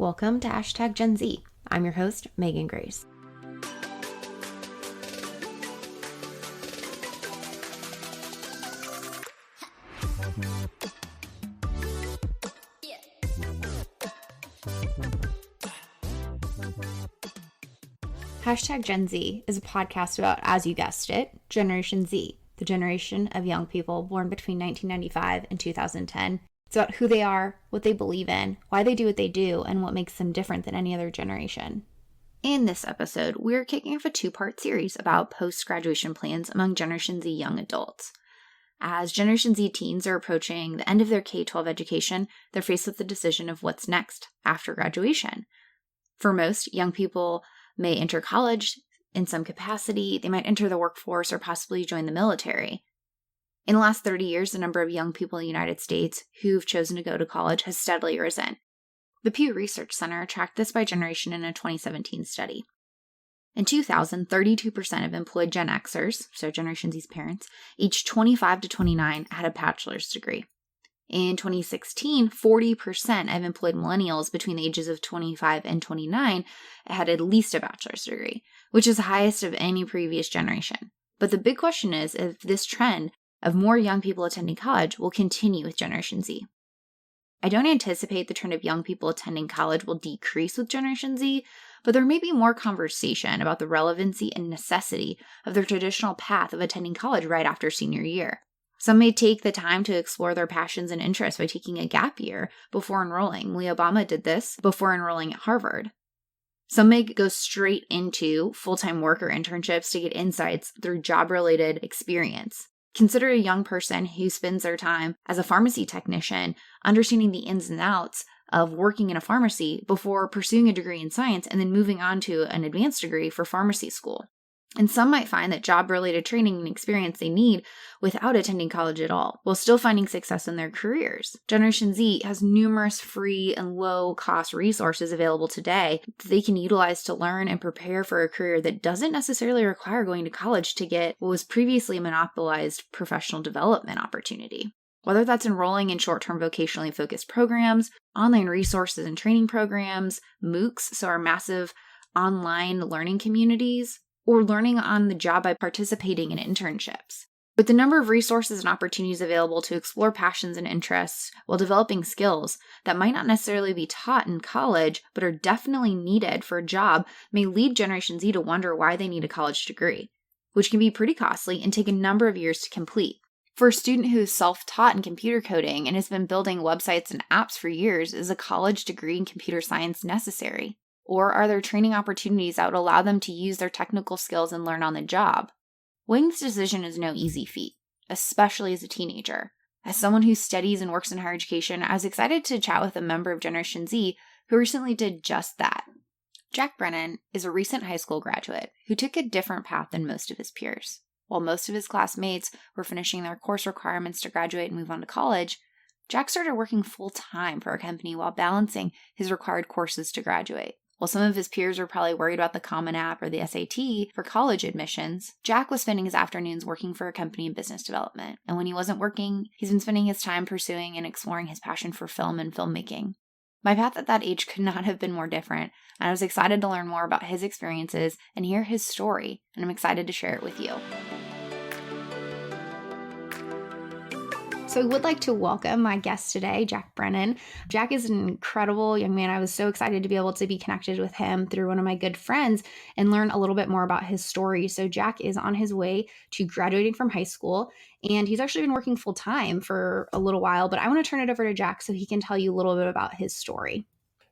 Welcome to Gen Z. I'm your host, Megan Grace. Gen Z is a podcast about, as you guessed it, Generation Z, the generation of young people born between 1995 and 2010. It's about who they are, what they believe in, why they do what they do, and what makes them different than any other generation. In this episode, we're kicking off a two-part series about post-graduation plans among Generation Z young adults. As Generation Z teens are approaching the end of their K-12 education, they're faced with the decision of what's next after graduation. For most, young people may enter college in some capacity, they might enter the workforce, or possibly join the military. In the last 30 years, the number of young people in the United States who've chosen to go to college has steadily risen. The Pew Research Center tracked this by generation in a 2017 study. In 2000, 32% of employed Gen Xers, so Generation Z's parents, aged 25 to 29 had a bachelor's degree. In 2016, 40% of employed millennials between the ages of 25 and 29 had at least a bachelor's degree, which is the highest of any previous generation. But the big question is if this trend of more young people attending college will continue with Generation Z. I don't anticipate the trend of young people attending college will decrease with Generation Z, but there may be more conversation about the relevancy and necessity of the traditional path of attending college right after senior year. Some may take the time to explore their passions and interests by taking a gap year before enrolling. Lee Obama did this before enrolling at Harvard. Some may go straight into full-time work or internships to get insights through job-related experience. Consider a young person who spends their time as a pharmacy technician, understanding the ins and outs of working in a pharmacy before pursuing a degree in science and then moving on to an advanced degree for pharmacy school. And some might find that job-related training and experience they need without attending college at all, while still finding success in their careers. Generation Z has numerous free and low-cost resources available today that they can utilize to learn and prepare for a career that doesn't necessarily require going to college to get what was previously a monopolized professional development opportunity. Whether that's enrolling in short-term vocationally focused programs, online resources and training programs, MOOCs, so our massive online learning communities, or learning on the job by participating in internships. With the number of resources and opportunities available to explore passions and interests while developing skills that might not necessarily be taught in college but are definitely needed for a job may lead Generation Z to wonder why they need a college degree, which can be pretty costly and take a number of years to complete. For a student who is self-taught in computer coding and has been building websites and apps for years, is a college degree in computer science necessary? Or are there training opportunities that would allow them to use their technical skills and learn on the job? Weighing this decision is no easy feat, especially as a teenager. As someone who studies and works in higher education, I was excited to chat with a member of Generation Z who recently did just that. Jack Brennan is a recent high school graduate who took a different path than most of his peers. While most of his classmates were finishing their course requirements to graduate and move on to college, Jack started working full-time for a company while balancing his required courses to graduate. While some of his peers were probably worried about the Common App or the SAT for college admissions, Jack was spending his afternoons working for a company in business development. And when he wasn't working, he's been spending his time pursuing and exploring his passion for film and filmmaking. My path at that age could not have been more different, and I was excited to learn more about his experiences and hear his story, and I'm excited to share it with you. So I would like to welcome my guest today, Jack Brennan. Jack is an incredible young man. I was so excited to be able to be connected with him through one of my good friends and learn a little bit more about his story. So Jack is on his way to graduating from high school, and he's actually been working full time for a little while, but I want to turn it over to Jack so he can tell you a little bit about his story.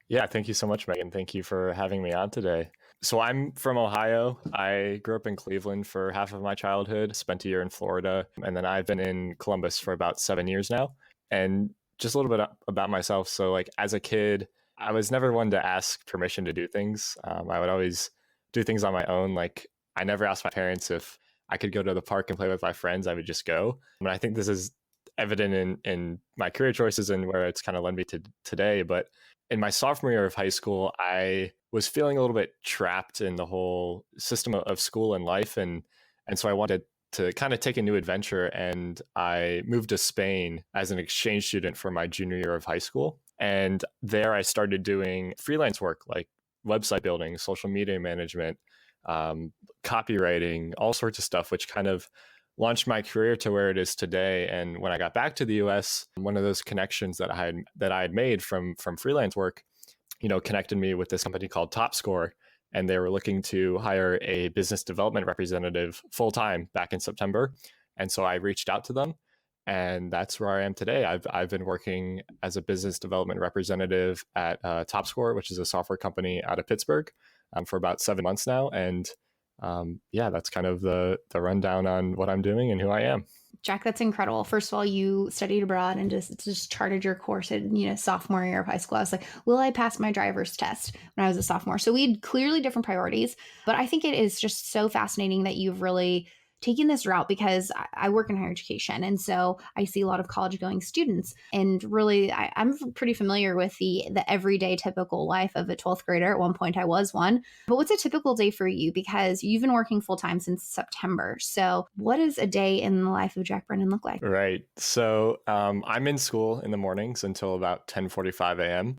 Yeah, thank you so much, Megan. Thank you for having me on today. So I'm from Ohio. I grew up in Cleveland for half of my childhood, spent a year in Florida, and then I've been in Columbus for about 7 years now. And just a little bit about myself. So as a kid, I was never one to ask permission to do things. I would always do things on my own. I never asked my parents if I could go to the park and play with my friends. I would just go. And I think this is evident in my career choices and where it's kind of led me to today. But in my sophomore year of high school, I was feeling a little bit trapped in the whole system of school and life. And so I wanted to to kind of take a new adventure. And I moved to Spain as an exchange student for my junior year of high school. And there I started doing freelance work like website building, social media management, copywriting, all sorts of stuff, which kind of launched my career to where it is today. And when I got back to the US, one of those connections that I had made from freelance work, connected me with this company called TopScore. And they were looking to hire a business development representative full time back in September. And so I reached out to them, and that's where I am today. I've been working as a business development representative at TopScore, which is a software company out of Pittsburgh, for about 7 months now. And that's kind of the rundown on what I'm doing and who I am. Jack, that's incredible. First of all, you studied abroad and just charted your course in sophomore year of high school. I was like, will I pass my driver's test when I was a sophomore? So we had clearly different priorities, but I think it is just so fascinating that you've really taken this route, because I work in higher education. And so I see a lot of college going students, and really I'm pretty familiar with the everyday typical life of a 12th grader. At one point I was one, but what's a typical day for you? Because you've been working full time since September. So what does a day in the life of Jack Brennan look like? Right. So I'm in school in the mornings until about 10:45 a.m.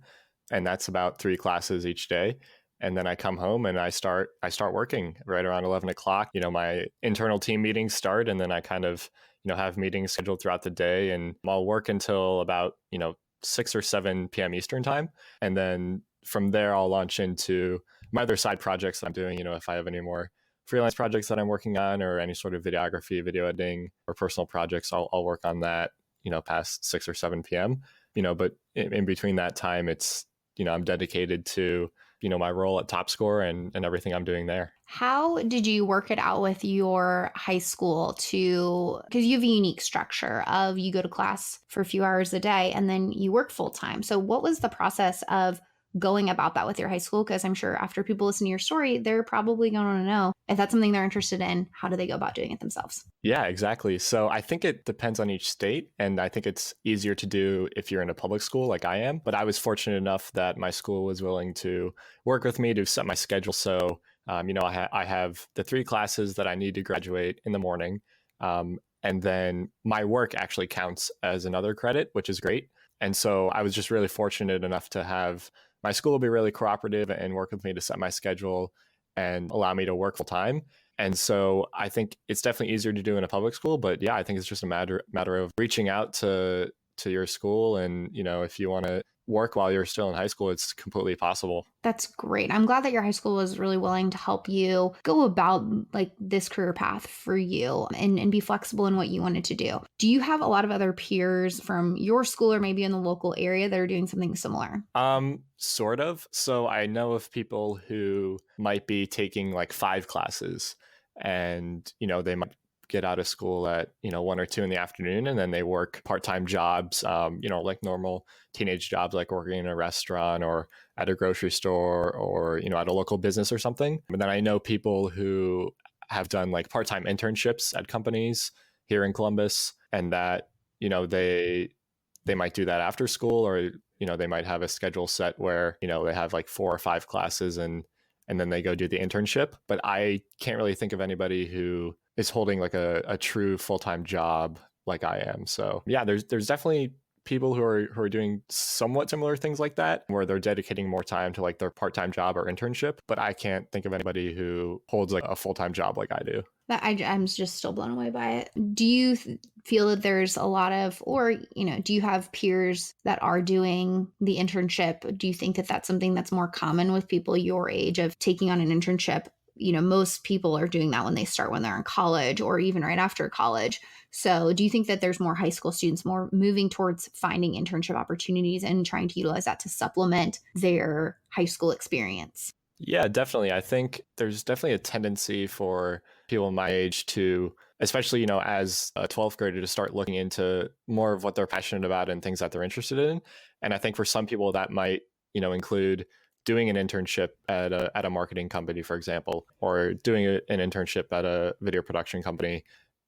And that's about 3 classes each day. And then I come home and I start working right around 11 o'clock. My internal team meetings start, and then I kind of, have meetings scheduled throughout the day, and I'll work until about, 6 or 7 p.m. Eastern time. And then from there, I'll launch into my other side projects that I'm doing. If I have any more freelance projects that I'm working on, or any sort of videography, video editing, or personal projects, I'll work on that, past 6 or 7 p.m. But in between that time, it's, I'm dedicated to, my role at TopScore and everything I'm doing there. How did you work it out with your high school because you have a unique structure of you go to class for a few hours a day and then you work full time. So what was the process of going about that with your high school? Because I'm sure after people listen to your story, they're probably going to want to know if that's something they're interested in, how do they go about doing it themselves? Yeah, exactly. So I think it depends on each state. And I think it's easier to do if you're in a public school like I am. But I was fortunate enough that my school was willing to work with me to set my schedule. So, I have the 3 classes that I need to graduate in the morning. And then my work actually counts as another credit, which is great. And so I was just really fortunate enough to have my school be really cooperative and work with me to set my schedule and allow me to work full time. And so I think it's definitely easier to do in a public school, but yeah, I think it's just a matter of reaching out to your school. And, if you want to work while you're still in high school, it's completely possible. That's great. I'm glad that your high school was really willing to help you go about like this career path for you and be flexible in what you wanted to do. Do you have a lot of other peers from your school or maybe in the local area that are doing something similar? Sort of. So I know of people who might be taking like 5 classes, and, they might get out of school at 1 or 2 in the afternoon, and then they work part-time jobs, like normal teenage jobs, like working in a restaurant or at a grocery store or at a local business or something. And then I know people who have done like part-time internships at companies here in Columbus, and that they might do that after school, or they might have a schedule set where they have like 4 or 5 classes and then they go do the internship. But I can't really think of anybody who is holding like a true full-time job like I am. So yeah, there's definitely people who are doing somewhat similar things like that, where they're dedicating more time to like their part-time job or internship. But I can't think of anybody who holds like a full-time job like I do. I'm just still blown away by it. Do you feel that there's a lot of, or, do you have peers that are doing the internship? Do you think that that's something that's more common with people your age of taking on an internship? Most people are doing that when they start when they're in college or even right after college. So do you think that there's more high school students more moving towards finding internship opportunities and trying to utilize that to supplement their high school experience? Yeah, definitely. I think there's definitely a tendency for people my age to, especially, as a 12th grader, to start looking into more of what they're passionate about and things that they're interested in. And I think for some people that might, include doing an internship at a marketing company, for example, or doing an internship at a video production company.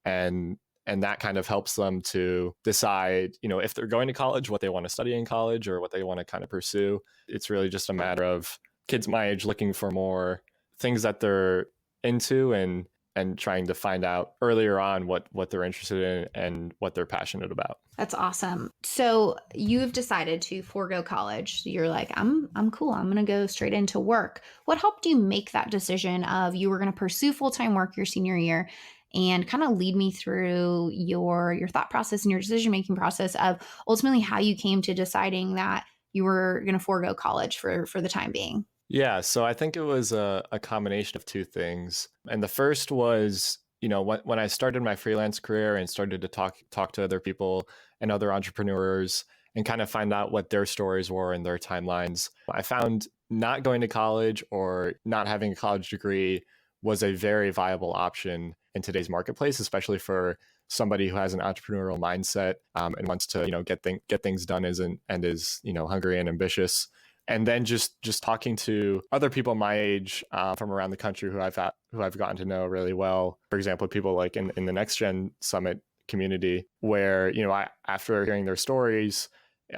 And that kind of helps them to decide, if they're going to college, what they want to study in college or what they want to kind of pursue. It's really just a matter of kids my age looking for more things that they're into and and trying to find out earlier on what they're interested in and what they're passionate about. That's awesome. So you've decided to forego college. You're like, I'm cool. I'm going to go straight into work. What helped you make that decision of you were going to pursue full-time work your senior year, and kind of lead me through your thought process and your decision-making process of ultimately how you came to deciding that you were going to forego college for the time being? Yeah, so I think it was a combination of two things. And the first was, when I started my freelance career and started to talk to other people and other entrepreneurs and kind of find out what their stories were and their timelines, I found not going to college or not having a college degree was a very viable option in today's marketplace, especially for somebody who has an entrepreneurial mindset and wants to, get things done and is hungry and ambitious. And then just talking to other people my age from around the country who I've gotten to know really well. For example, people like in the Next Gen Summit community, where after hearing their stories,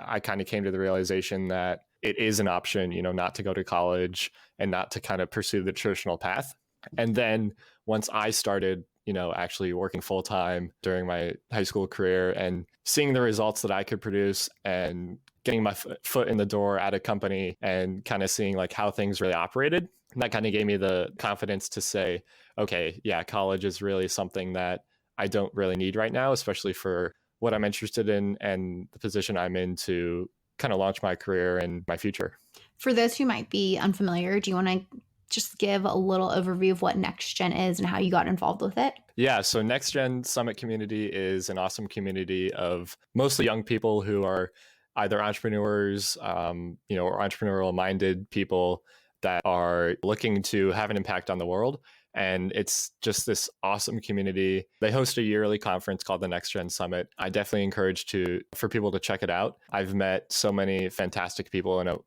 I kind of came to the realization that it is an option, not to go to college and not to kind of pursue the traditional path. And then once I started, actually working full time during my high school career and seeing the results that I could produce and getting my foot in the door at a company and kind of seeing like how things really operated, that kind of gave me the confidence to say, okay, yeah, college is really something that I don't really need right now, especially for what I'm interested in and the position I'm in to kind of launch my career and my future. For those who might be unfamiliar, do you want to just give a little overview of what Next Gen is and how you got involved with it? Yeah, so Next Gen Summit community is an awesome community of mostly young people who are either entrepreneurs, or entrepreneurial minded people that are looking to have an impact on the world. And it's just this awesome community. They host a yearly conference called the Next Gen Summit. I definitely encourage for people to check it out. I've met so many fantastic people in a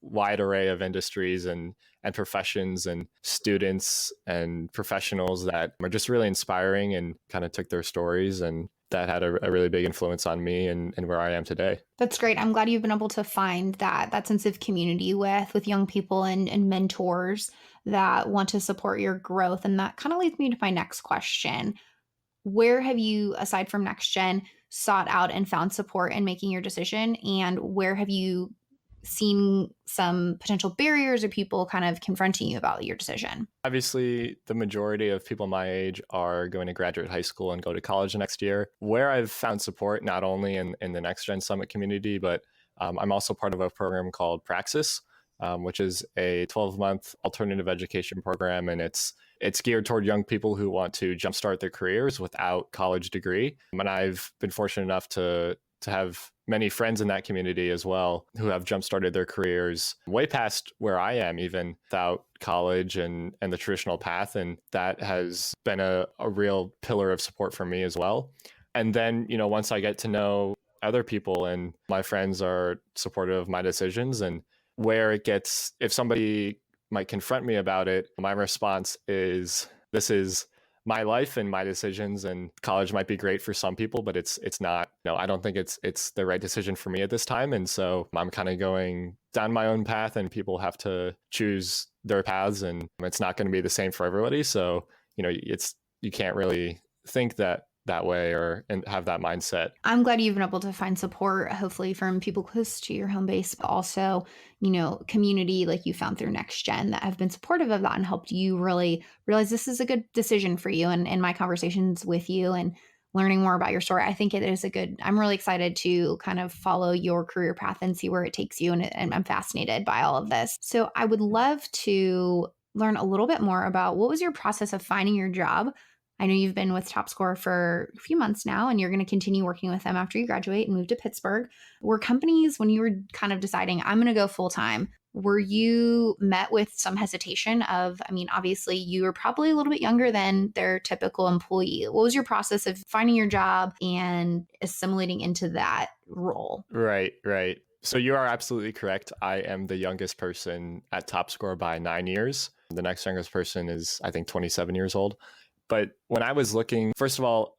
wide array of industries and professions and students and professionals that are just really inspiring, and kind of took their stories, and that had a really big influence on me and where I am today. That's great. I'm glad you've been able to find that sense of community with young people and mentors that want to support your growth. And that kind of leads me to my next question. Where have you, aside from Next Gen, sought out and found support in making your decision? And where have you seen some potential barriers or people kind of confronting you about your decision? Obviously, the majority of people my age are going to graduate high school and go to college next year. Where I've found support, not only in the Next Gen Summit community, but I'm also part of a program called Praxis, which is a 12-month alternative education program. And it's geared toward young people who want to jumpstart their careers without college degree. And I've been fortunate enough to have many friends in that community as well who have jump-started their careers way past where I am, even without college and the traditional path. And that has been a real pillar of support for me as well. And then, once I get to know other people and my friends are supportive of my decisions, and if somebody might confront me about it, my response is, this is my life and my decisions, and college might be great for some people, but it's not, I don't think it's the right decision for me at this time. And so I'm kind of going down my own path, and people have to choose their paths, and it's not going to be the same for everybody. So, you can't really think that way and have that mindset. I'm glad you've been able to find support, hopefully from people close to your home base, but also, community like you found through Next Gen that have been supportive of that and helped you really realize this is a good decision for you. And in my conversations with you and learning more about your story, I think it is I'm really excited to kind of follow your career path and see where it takes you. And I'm fascinated by all of this. So I would love to learn a little bit more about what was your process of finding your job. I know you've been with TopScore for a few months now, and you're going to continue working with them after you graduate and move to Pittsburgh. Were companies, when you were kind of deciding, I'm going to go full time, were you met with some hesitation obviously you were probably a little bit younger than their typical employee. What was your process of finding your job and assimilating into that role? Right. So you are absolutely correct. I am the youngest person at TopScore by 9 years. The next youngest person is, I think, 27 years old. But when I was looking, first of all,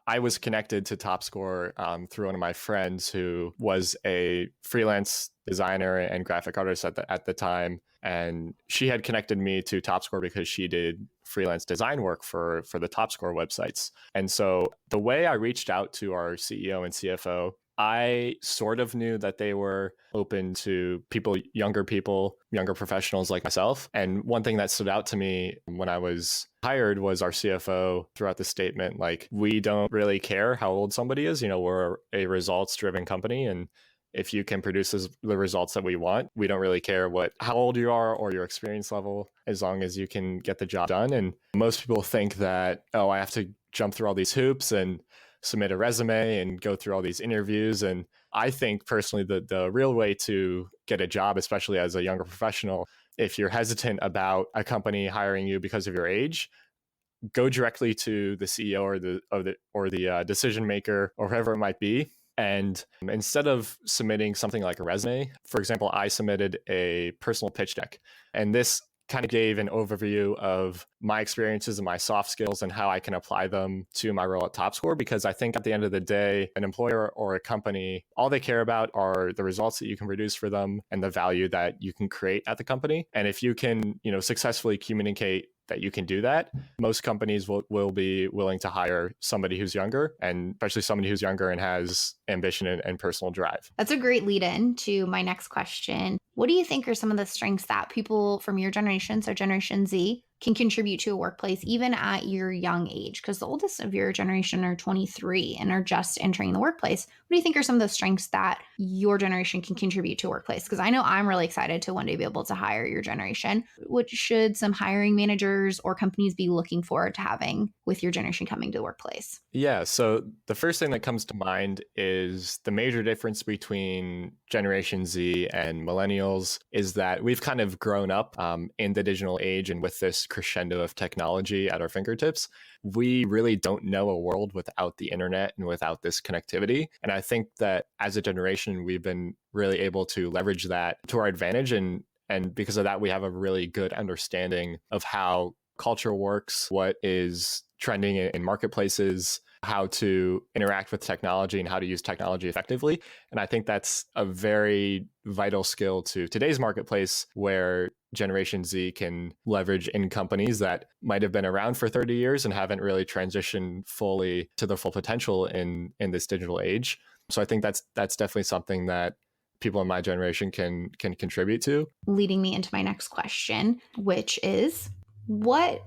I was connected to TopScore through one of my friends who was a freelance designer and graphic artist at the time. And she had connected me to TopScore because she did freelance design work for the TopScore websites. And so the way I reached out to our CEO and CFO, I sort of knew that they were open to younger professionals like myself. And one thing that stood out to me when I was hired was our CFO throughout the statement, like, we don't really care how old somebody is. We're a results driven company. And if you can produce the results that we want, we don't really care how old you are or your experience level, as long as you can get the job done. And most people think that, oh, I have to jump through all these hoops and submit a resume and go through all these interviews. And I think personally the real way to get a job, especially as a younger professional, if you're hesitant about a company hiring you because of your age, go directly to the CEO or the decision maker or whoever it might be. And instead of submitting something like a resume, for example, I submitted a personal pitch deck. And this kind of gave an overview of my experiences and my soft skills and how I can apply them to my role at TopScore. Because I think at the end of the day, an employer or a company, all they care about are the results that you can produce for them and the value that you can create at the company. And if you can, successfully communicate that you can do that, most companies will be willing to hire somebody who's younger, and especially somebody who's younger and has ambition and personal drive. That's a great lead in to my next question. What do you think are some of the strengths that people from your generation, so Generation Z, can contribute to a workplace even at your young age? Because the oldest of your generation are 23 and are just entering the workplace. What do you think are some of the strengths that your generation can contribute to a workplace? Because I know I'm really excited to one day be able to hire your generation. What should some hiring managers or companies be looking forward to having with your generation coming to the workplace? Yeah, so the first thing that comes to mind is the major difference between Generation Z and millennials is that we've kind of grown up in the digital age, and with this crescendo of technology at our fingertips, we really don't know a world without the internet and without this connectivity. And I think that as a generation, we've been really able to leverage that to our advantage. And because of that, we have a really good understanding of how culture works, what is trending in marketplaces, how to interact with technology and how to use technology effectively. And I think that's a very vital skill to today's marketplace, where Generation Z can leverage in companies that might have been around for 30 years and haven't really transitioned fully to their full potential in this digital age. So I think that's definitely something that people in my generation can contribute to. Leading me into my next question, which is, what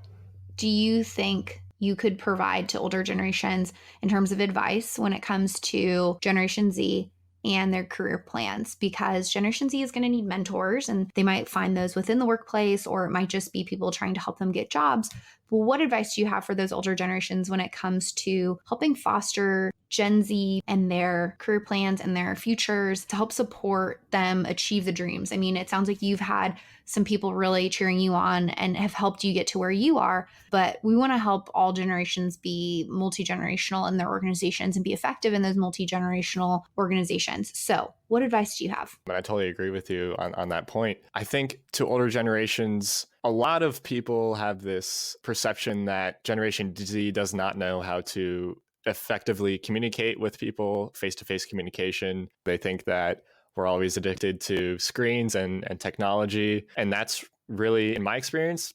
do you think you could provide to older generations in terms of advice when it comes to Generation Z and their career plans? Because Generation Z is going to need mentors, and they might find those within the workplace, or it might just be people trying to help them get jobs. But what advice do you have for those older generations when it comes to helping foster Gen Z and their career plans and their futures to help support them achieve the dreams? I mean, it sounds like you've had some people really cheering you on and have helped you get to where you are, but we want to help all generations be multi-generational in their organizations and be effective in those multi-generational organizations. So what advice do you have? And I totally agree with you on that point. I think to older generations, a lot of people have this perception that Generation Z does not know how to effectively communicate with people, face-to-face communication. They think that we're always addicted to screens and technology. And that's really, in my experience,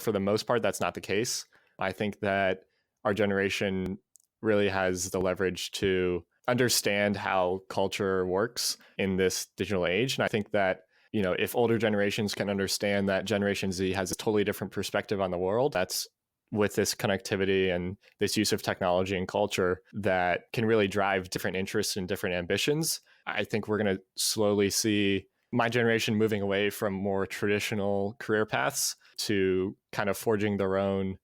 for the most part, that's not the case. I think that our generation really has the leverage to understand how culture works in this digital age. And I think that, if older generations can understand that Generation Z has a totally different perspective on the world, that's with this connectivity and this use of technology and culture that can really drive different interests and different ambitions. I think we're going to slowly see my generation moving away from more traditional career paths to kind of forging their own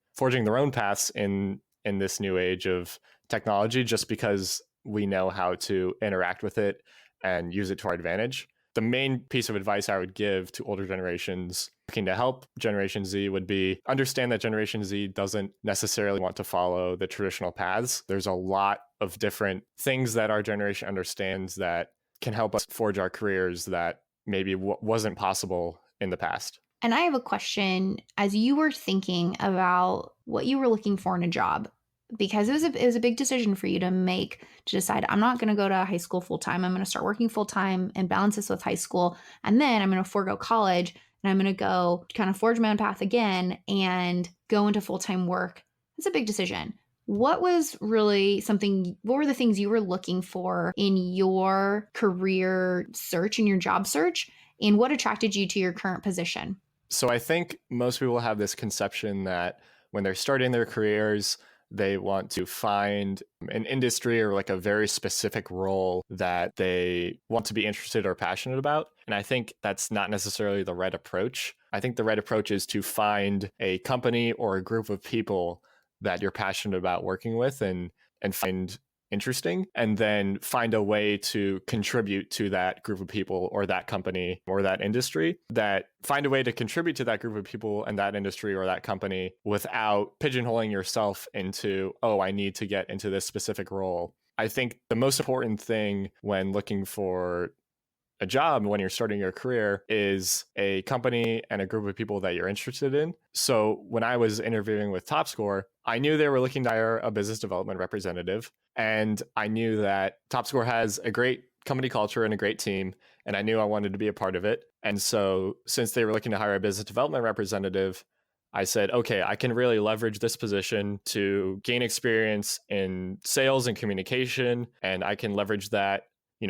paths in this new age of technology, just because we know how to interact with it and use it to our advantage. The main piece of advice I would give to older generations looking to help Generation Z would be understand that Generation Z doesn't necessarily want to follow the traditional paths. There's a lot of different things that our generation understands that can help us forge our careers that maybe wasn't possible in the past. And I have a question. As you were thinking about what you were looking for in a job because it was a big decision for you to make, to decide, I'm not going to go to high school full time. I'm going to start working full time and balance this with high school. And then I'm going to forego college and I'm going to go kind of forge my own path again and go into full-time work. It's a big decision. What were the things you were looking for in your career search, in your job search, and what attracted you to your current position? So I think most people have this conception that when they're starting their careers, they want to find an industry or like a very specific role that they want to be interested or passionate about. And I think that's not necessarily the right approach. I think the right approach is to find a company or a group of people that you're passionate about working with and find interesting, and then find a way to contribute to that group of people or that company or that industry, that find a way to contribute to that group of people and that industry or that company without pigeonholing yourself into, oh, I need to get into this specific role. I think the most important thing when looking for a job when you're starting your career is a company and a group of people that you're interested in. So when I was interviewing with TopScore, I knew they were looking to hire a business development representative. And I knew that TopScore has a great company culture and a great team. And I knew I wanted to be a part of it. And so since they were looking to hire a business development representative, I said, okay, I can really leverage this position to gain experience in sales and communication. And I can leverage that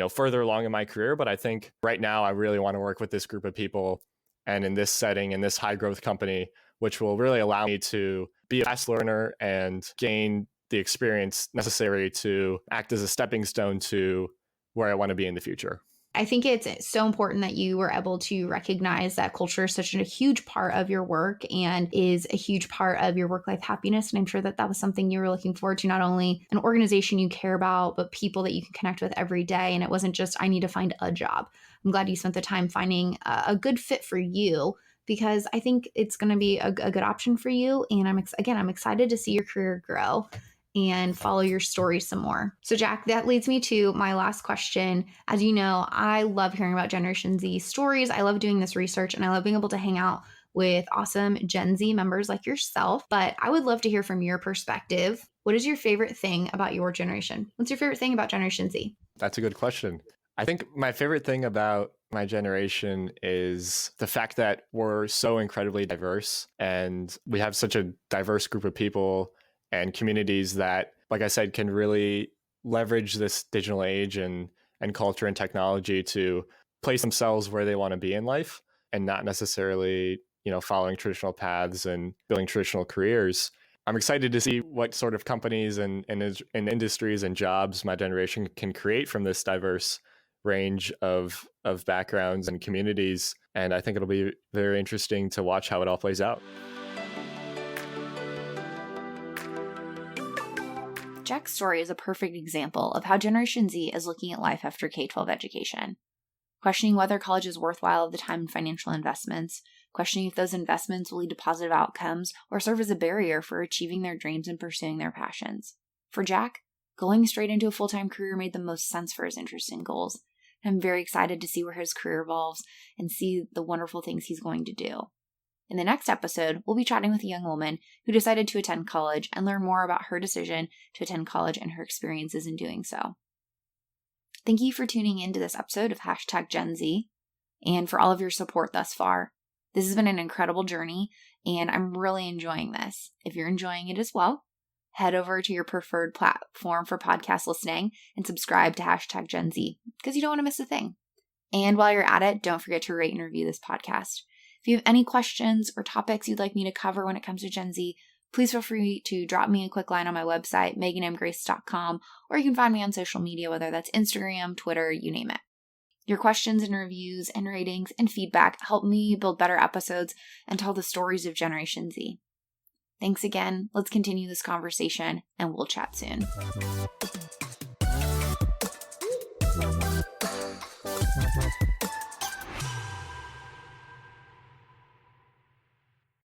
further along in my career. But I think right now I really want to work with this group of people and in this setting, in this high growth company, which will really allow me to be a fast learner and gain the experience necessary to act as a stepping stone to where I want to be in the future. I think it's so important that you were able to recognize that culture is such a huge part of your work and is a huge part of your work-life happiness. And I'm sure that was something you were looking forward to, not only an organization you care about, but people that you can connect with every day. And it wasn't just, I need to find a job. I'm glad you spent the time finding a good fit for you, because I think it's going to be a good option for you. And I'm excited to see your career grow and follow your story some more. So Jack, that leads me to my last question. As you know, I love hearing about Generation Z stories. I love doing this research and I love being able to hang out with awesome Gen Z members like yourself. But I would love to hear from your perspective. What is your favorite thing about your generation? What's your favorite thing about Generation Z? That's a good question. I think my favorite thing about my generation is the fact that we're so incredibly diverse and we have such a diverse group of people and communities that, like I said, can really leverage this digital age and culture and technology to place themselves where they want to be in life and not necessarily, following traditional paths and building traditional careers. I'm excited to see what sort of companies and industries and jobs my generation can create from this diverse range of backgrounds and communities. And I think it'll be very interesting to watch how it all plays out. Jack's story is a perfect example of how Generation Z is looking at life after K-12 education. Questioning whether college is worthwhile of the time and financial investments, questioning if those investments will lead to positive outcomes or serve as a barrier for achieving their dreams and pursuing their passions. For Jack, going straight into a full-time career made the most sense for his interests and goals. I'm very excited to see where his career evolves and see the wonderful things he's going to do. In the next episode, we'll be chatting with a young woman who decided to attend college and learn more about her decision to attend college and her experiences in doing so. Thank you for tuning in to this episode of #Gen Z and for all of your support thus far. This has been an incredible journey and I'm really enjoying this. If you're enjoying it as well, head over to your preferred platform for podcast listening and subscribe to #Gen Z because you don't want to miss a thing. And while you're at it, don't forget to rate and review this podcast. If you have any questions or topics you'd like me to cover when it comes to Gen Z, please feel free to drop me a quick line on my website, meganmgrace.com, or you can find me on social media, whether that's Instagram, Twitter, you name it. Your questions and reviews and ratings and feedback help me build better episodes and tell the stories of Generation Z. Thanks again. Let's continue this conversation and we'll chat soon.